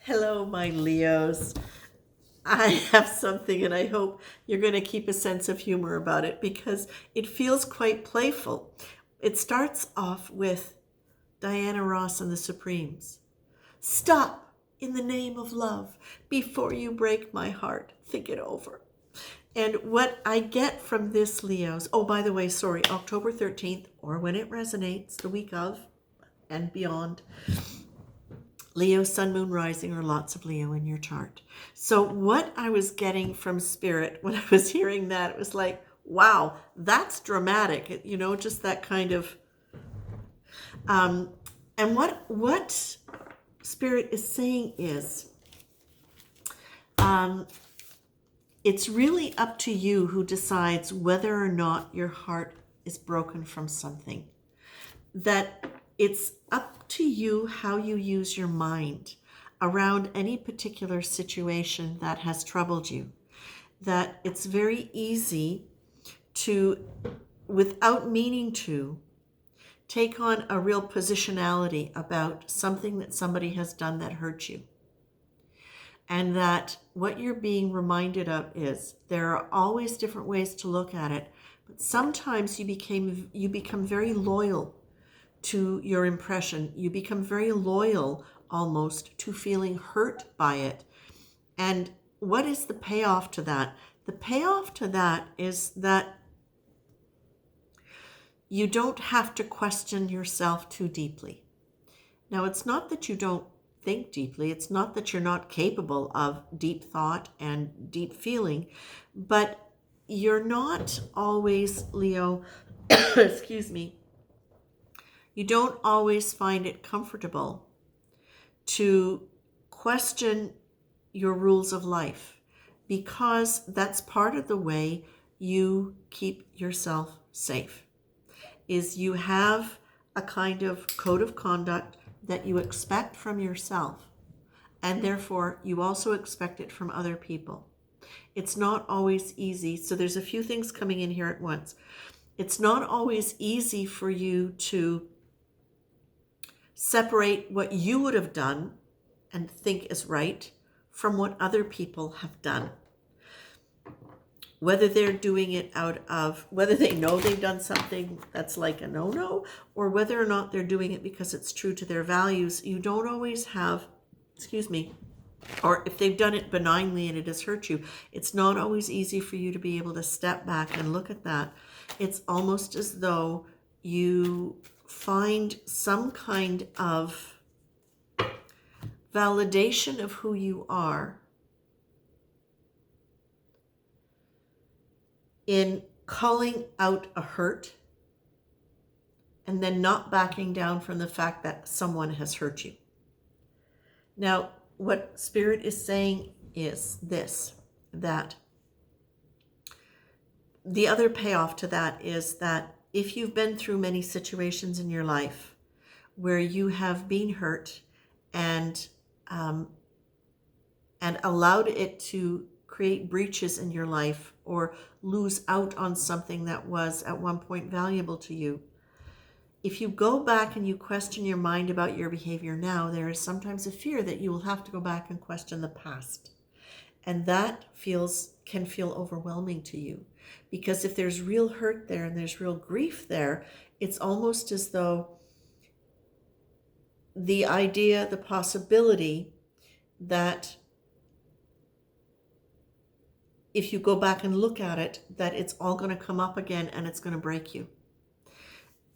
Hello, my Leos. I have something, and I hope you're going to keep a sense of humor about it because it feels quite playful. It starts off with Diana Ross and the Supremes. Stop in the name of love. Before you break my heart, think it over. And what I get from this, Leos, oh, by the way, sorry, October 13th, or when it resonates, the week of and beyond, Leo, Sun, Moon, Rising, or lots of Leo in your chart. So what I was getting from Spirit when I was hearing that, it was like, wow, that's dramatic. Just that kind of. And what Spirit is saying is, it's really up to you who decides whether or not your heart is broken from something. That it's up to you how you use your mind around any particular situation that has troubled you. That it's very easy to, without meaning to, take on a real positionality about something that somebody has done that hurt you. And that what you're being reminded of is there are always different ways to look at it, but sometimes you become very loyal to your impression. You become very loyal almost to feeling hurt by it. And what is the payoff to that? The payoff to that is that you don't have to question yourself too deeply. Now, it's not that you don't think deeply. It's not that you're not capable of deep thought and deep feeling, but you're not always, Leo, excuse me, you don't always find it comfortable to question your rules of life because that's part of the way you keep yourself safe. Is you have a kind of code of conduct that you expect from yourself, and therefore you also expect it from other people. It's not always easy. So there's a few things coming in here at once. It's not always easy for you to separate what you would have done and think is right from what other people have done. Whether they're doing it out of, whether they know they've done something that's like a no-no, or whether or not they're doing it because it's true to their values, you don't always have, or if they've done it benignly and it has hurt you, it's not always easy for you to be able to step back and look at that. It's almost as though you find some kind of validation of who you are in calling out a hurt and then not backing down from the fact that someone has hurt you. Now, what Spirit is saying is this, that the other payoff to that is that if you've been through many situations in your life where you have been hurt and allowed it to create breaches in your life or lose out on something that was at one point valuable to you, if you go back and you question your mind about your behavior now, there is sometimes a fear that you will have to go back and question the past. And that can feel overwhelming to you. Because if there's real hurt there and there's real grief there, it's almost as though the idea, the possibility that if you go back and look at it, that it's all going to come up again and it's going to break you.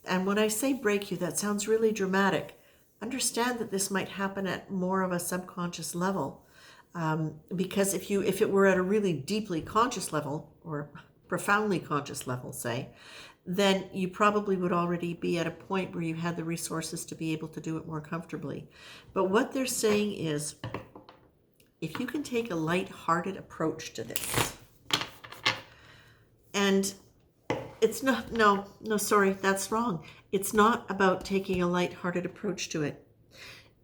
And when I say break you, that sounds really dramatic. Understand that this might happen at more of a subconscious level. Because if it were at a really deeply conscious level, or profoundly conscious level, say, then you probably would already be at a point where you had the resources to be able to do it more comfortably. But what they're saying is, if you can take a light-hearted approach to this, and it's not, no, sorry, that's wrong. It's not about taking a light-hearted approach to it.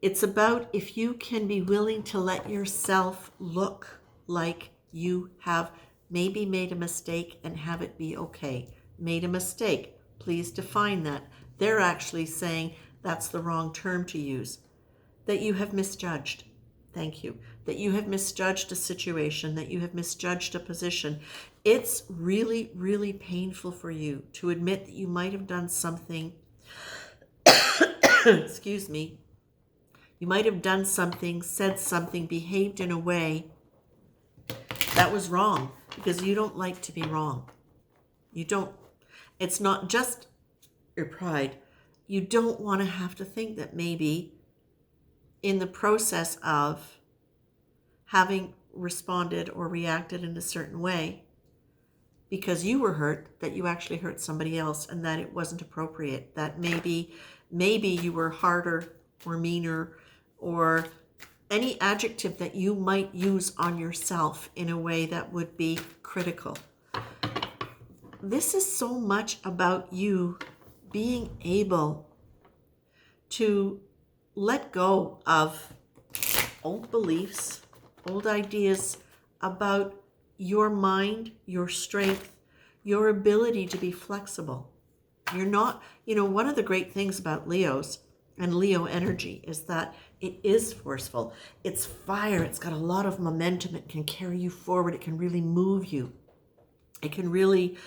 It's about if you can be willing to let yourself look like you have maybe made a mistake and have it be okay. Made a mistake. Please define that. They're actually saying that's the wrong term to use. That you have misjudged. Thank you. That you have misjudged a situation, that you have misjudged a position. It's really, really painful for you to admit that you might have done something, excuse me, you might have done something, said something, behaved in a way that was wrong, because you don't like to be wrong. You don't, it's not just your pride. You don't want to have to think that maybe in the process of having responded or reacted in a certain way, because you were hurt, that you actually hurt somebody else and that it wasn't appropriate, that maybe you were harder or meaner or any adjective that you might use on yourself in a way that would be critical. This is so much about you being able to let go of old beliefs, old ideas about your mind, your strength, your ability to be flexible. You're not, one of the great things about Leos and Leo energy is that it is forceful. It's fire. It's got a lot of momentum. It can carry you forward. It can really move you. It can really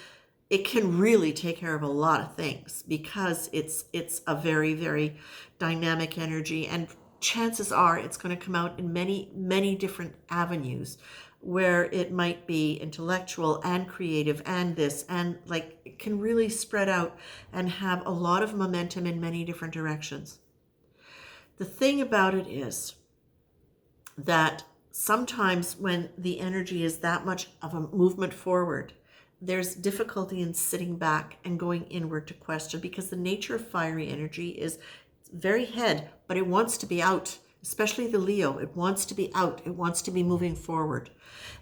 take care of a lot of things because it's a very, very dynamic energy, and chances are it's going to come out in many, many different avenues where it might be intellectual and creative and this, and like it can really spread out and have a lot of momentum in many different directions. The thing about it is that sometimes when the energy is that much of a movement forward, there's difficulty in sitting back and going inward to question, because the nature of fiery energy is very head, but it wants to be out, especially the Leo. It wants to be out. It wants to be moving forward.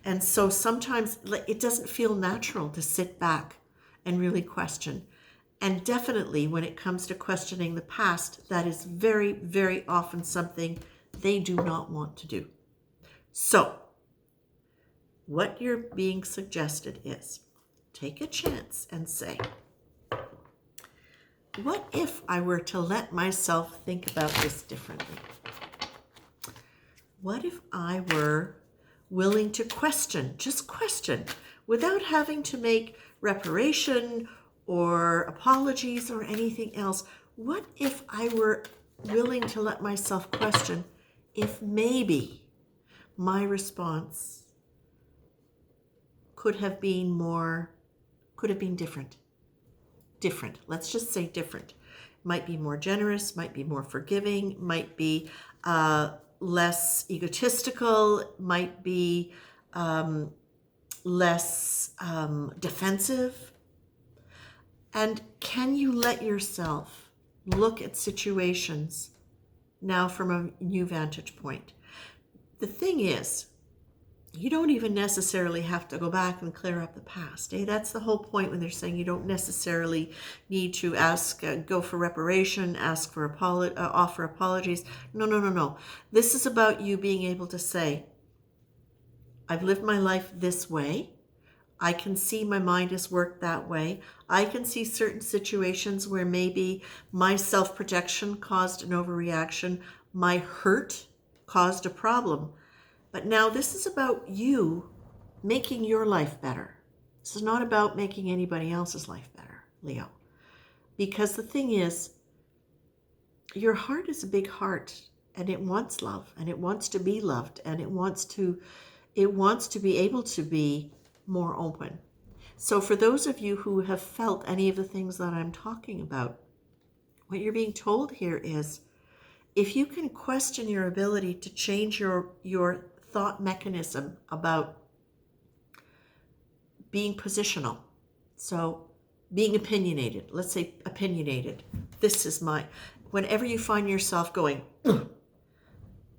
And so sometimes it doesn't feel natural to sit back and really question. And definitely when it comes to questioning the past, that is very, very often something they do not want to do. So what you're being suggested is take a chance and say, what if I were to let myself think about this differently? What if I were willing to question, just question, without having to make reparation or apologies or anything else? What if I were willing to let myself question if maybe my response could have been different? Different. Let's just say different. Might be more generous, might be more forgiving, might be less egotistical, might be less defensive. And can you let yourself look at situations now from a new vantage point? The thing is, you don't even necessarily have to go back and clear up the past. That's the whole point when they're saying you don't necessarily need to go for reparation, offer apologies. No. This is about you being able to say, I've lived my life this way. I can see my mind has worked that way. I can see certain situations where maybe my self-protection caused an overreaction. My hurt caused a problem. But now this is about you making your life better. This is not about making anybody else's life better, Leo. Because the thing is, your heart is a big heart, and it wants love, and it wants to be loved, and it wants to be able to be more open. So for those of you who have felt any of the things that I'm talking about, what you're being told here is, if you can question your ability to change your thought mechanism about being positional, so being opinionated, let's say opinionated, whenever you find yourself going,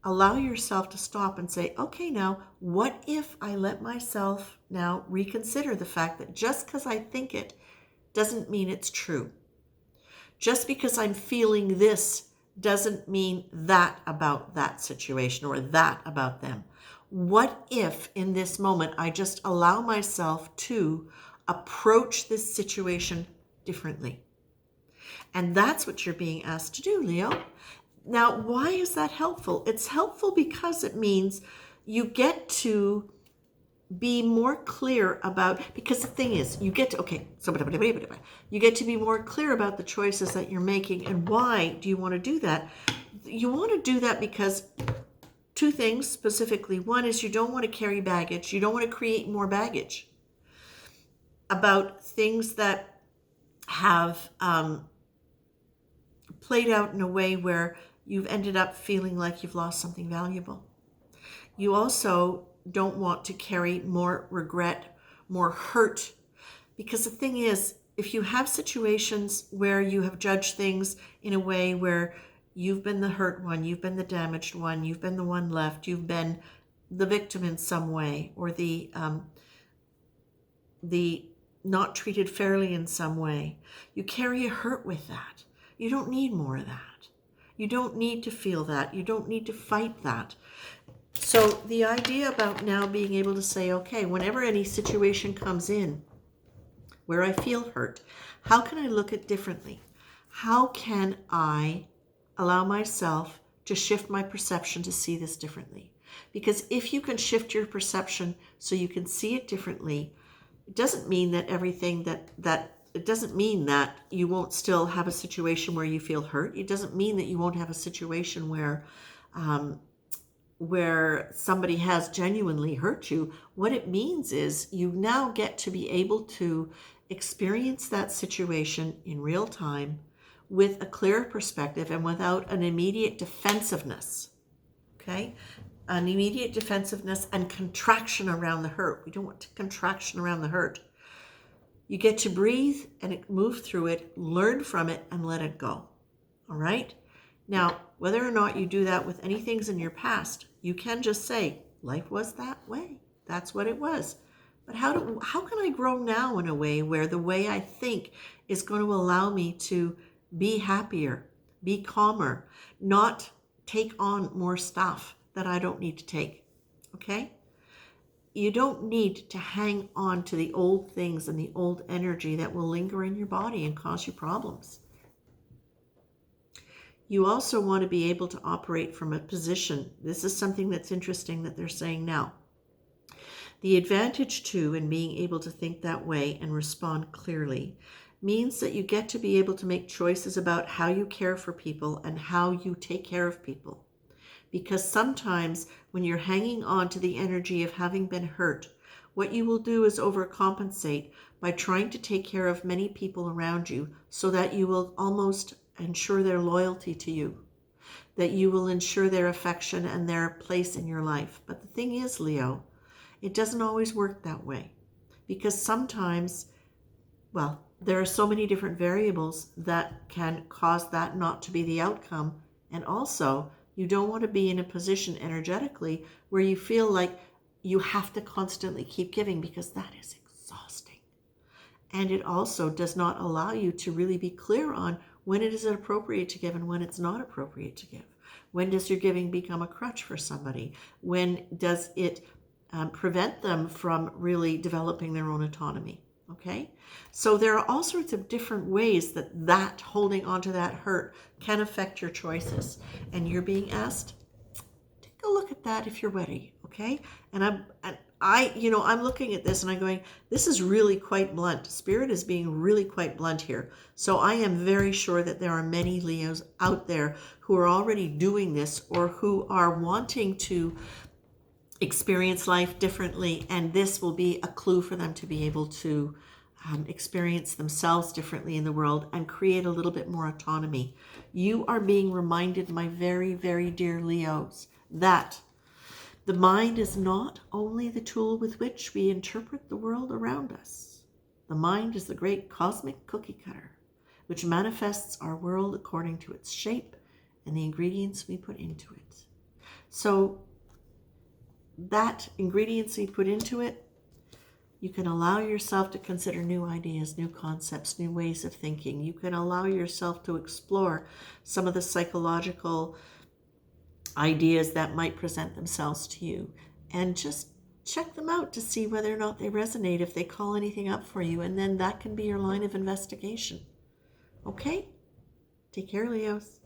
allow yourself to stop and say, okay, now, what if I let myself now reconsider the fact that just because I think it doesn't mean it's true. Just because I'm feeling this doesn't mean that about that situation or that about them. What if in this moment I just allow myself to approach this situation differently? And that's what you're being asked to do, Leo. Now, why is that helpful? It's helpful because it means you get to be more clear about, because the thing is, you get to, okay, so you get to be more clear about the choices that you're making. And why do you want to do that? You want to do that because two things specifically. One is you don't want to carry baggage. You don't want to create more baggage about things that have played out in a way where you've ended up feeling like you've lost something valuable. You also don't want to carry more regret, more hurt. Because the thing is, if you have situations where you have judged things in a way where you've been the hurt one, you've been the damaged one, you've been the one left, you've been the victim in some way, or the not treated fairly in some way, you carry a hurt with that. You don't need more of that. You don't need to feel that. You don't need to fight that. So the idea about now being able to say, okay, whenever any situation comes in where I feel hurt, how can I look at it differently? How can I allow myself to shift my perception to see this differently? Because if you can shift your perception so you can see it differently, it doesn't mean that everything it doesn't mean that you won't still have a situation where you feel hurt. It doesn't mean that you won't have a situation where somebody has genuinely hurt you. What it means is you now get to be able to experience that situation in real time with a clearer perspective and without an immediate defensiveness. Okay? An immediate defensiveness and contraction around the hurt. We don't want contraction around the hurt. You get to breathe and move through it, learn from it, and let it go. All right? Now, whether or not you do that with any things in your past, you can just say, life was that way. That's what it was. But how can I grow now in a way where the way I think is going to allow me to be happier, be calmer, not take on more stuff that I don't need to take? Okay? You don't need to hang on to the old things and the old energy that will linger in your body and cause you problems. You also want to be able to operate from a position. This is something that's interesting that they're saying now. The advantage too in being able to think that way and respond clearly means that you get to be able to make choices about how you care for people and how you take care of people. Because sometimes when you're hanging on to the energy of having been hurt, what you will do is overcompensate by trying to take care of many people around you so that you will almost ensure their loyalty to you, that you will ensure their affection and their place in your life. But the thing is, Leo, it doesn't always work that way, because sometimes, well, there are so many different variables that can cause that not to be the outcome. And also, you don't want to be in a position energetically where you feel like you have to constantly keep giving, because that is exhausting. And it also does not allow you to really be clear on when it is appropriate to give and when it's not appropriate to give. When does your giving become a crutch for somebody? When does it prevent them from really developing their own autonomy? Okay? So there are all sorts of different ways that holding onto that hurt can affect your choices. And you're being asked, take a look at that if you're ready, okay? And I'm looking at this and I'm going, this is really quite blunt. Spirit is being really quite blunt here. So I am very sure that there are many Leos out there who are already doing this or who are wanting to experience life differently, and this will be a clue for them to be able to experience themselves differently in the world and create a little bit more autonomy. You are being reminded, my very, very dear Leos, that the mind is not only the tool with which we interpret the world around us. The mind is the great cosmic cookie cutter, which manifests our world according to its shape and the ingredients we put into it. So that ingredients you put into it, you can allow yourself to consider new ideas, new concepts, new ways of thinking. You can allow yourself to explore some of the psychological ideas that might present themselves to you, and just check them out to see whether or not they resonate, if they call anything up for you, and then that can be your line of investigation. Okay? Take care, Leos.